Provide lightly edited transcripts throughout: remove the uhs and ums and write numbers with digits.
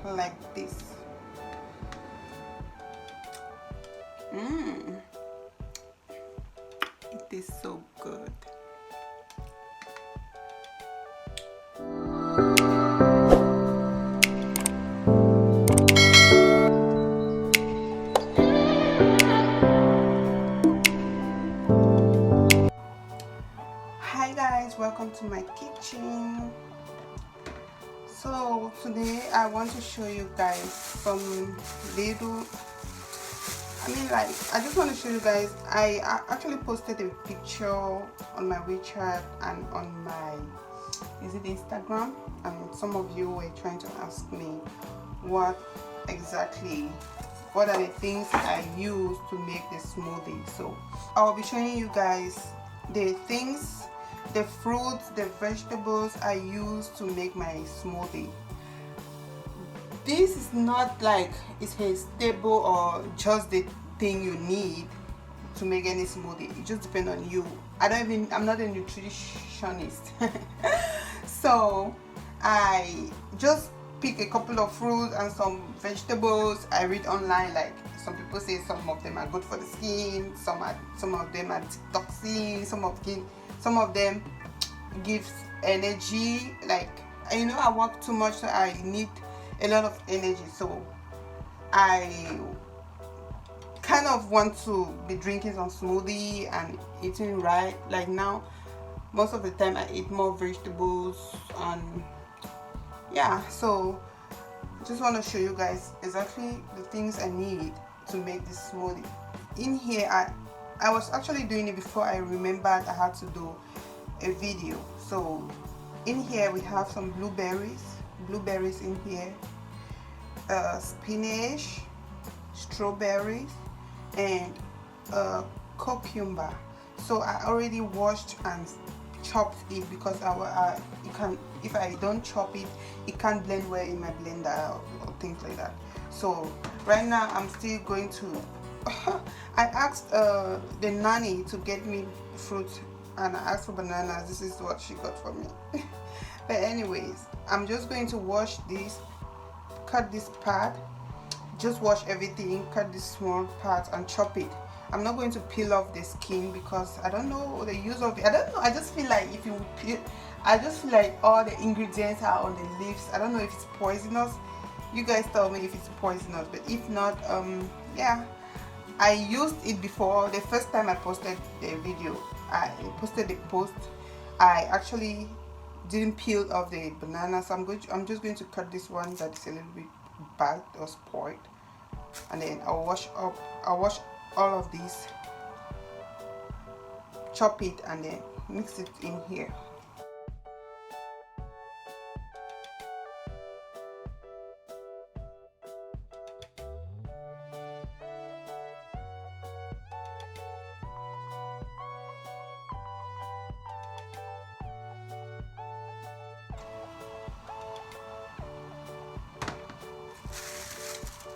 like this. It is so good. Hi guys, welcome to my kitchen. So today I want to show you guys some little, I just want to show you guys, I actually posted a picture on my WeChat and on my, is it Instagram? And some of you were trying to ask me what are the things I use to make the smoothie. So I'll be showing you guys the things, the fruits, the vegetables I use to make my smoothie. This is not like it's a stable or just the thing you need to make any smoothie. It just depends on you. I'm not a nutritionist. So I just pick a couple of fruits and some vegetables. I read online, like some people say some of them are good for the skin, some of them are toxic, some of them gives energy. Like, I work too much, so I need a lot of energy, so I kind of want to be drinking some smoothie and eating right. Like now, most of the time I eat more vegetables, and yeah, so just want to show you guys exactly the things I need to make this smoothie. In here, I was actually doing it before I remembered I had to do a video. So in here we have some blueberries in here, spinach, strawberries, and cucumber. So I already washed and chopped it because if I don't chop it, it can't blend well in my blender or things like that. So right now I'm still going to I asked the nanny to get me fruit, and I asked for bananas. This is what she got for me. But anyways, I'm just going to wash this, cut this part, just wash everything, cut this small part and chop it. I'm not going to peel off the skin because I don't know the use of it. I don't know, I just feel like if you peel, I just feel like all the ingredients are on the leaves. I don't know if it's poisonous. You guys tell me if it's poisonous, but if not, yeah, I used it before. The first time I posted the video, I posted the post, I actually didn't peel off the banana, so I'm just going to cut this one that's a little bit bad or spoiled, and then I'll wash all of these, chop it, and then mix it in here.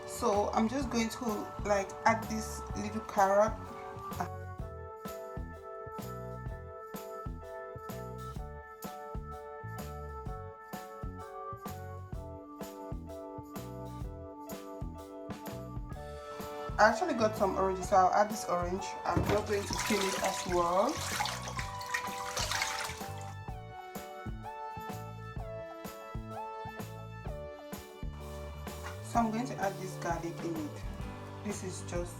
So I'm just going to add this little carrot. I actually got some oranges, so I'll add this orange. I'm not going to peel it as well. So I'm going to add this garlic in it. This is just,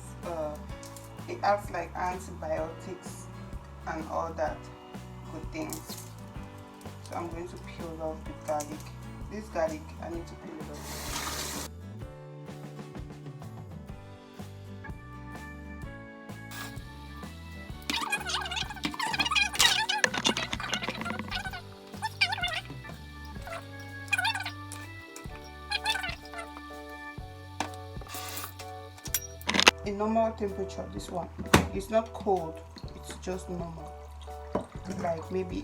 it acts like antibiotics and all that good things. So I'm going to peel off the garlic. This garlic, I need to peel it off. A normal temperature, this one, it's not cold, it's just normal, like maybe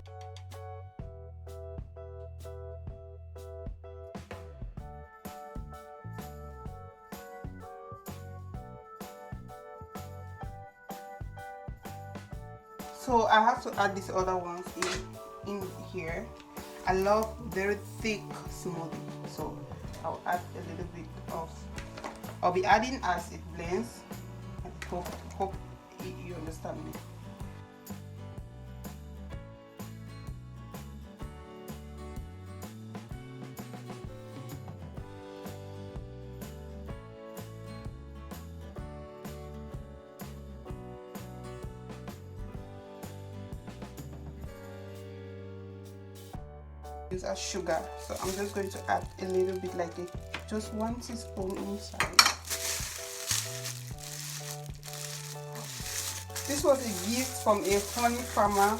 so I have to add these other ones in here. I love very thick smoothie, so I'll add a little bit of, I'll be adding as it blends. I hope you understand me. Use as sugar, so I'm just going to add a little bit, like just 1 teaspoon inside. This was a gift from a honey farmer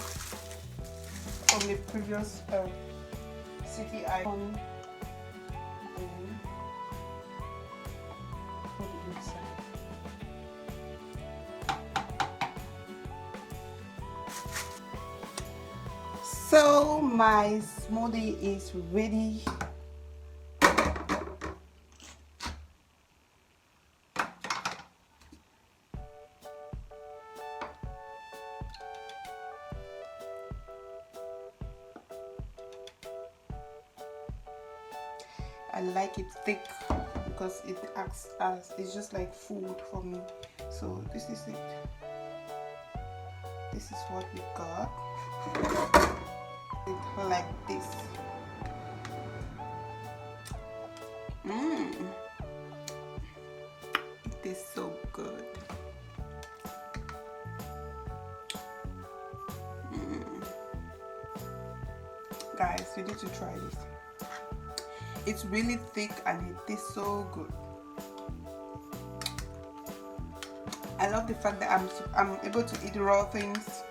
from the previous city I owned. Put it inside. So my smoothie is ready. I like it thick because it acts as, it's just like food for me. So this is it. This is what we got. It like this. It is so good. Guys, you need to try this. It's really thick and it tastes so good. I love the fact that I'm able to eat raw things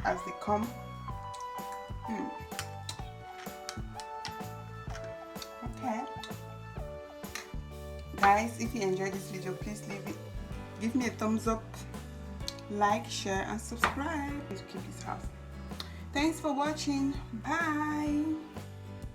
as they come. Okay, guys, if you enjoyed this video, please give me a thumbs up, like, share and subscribe to keep this house. Thanks for watching. Bye.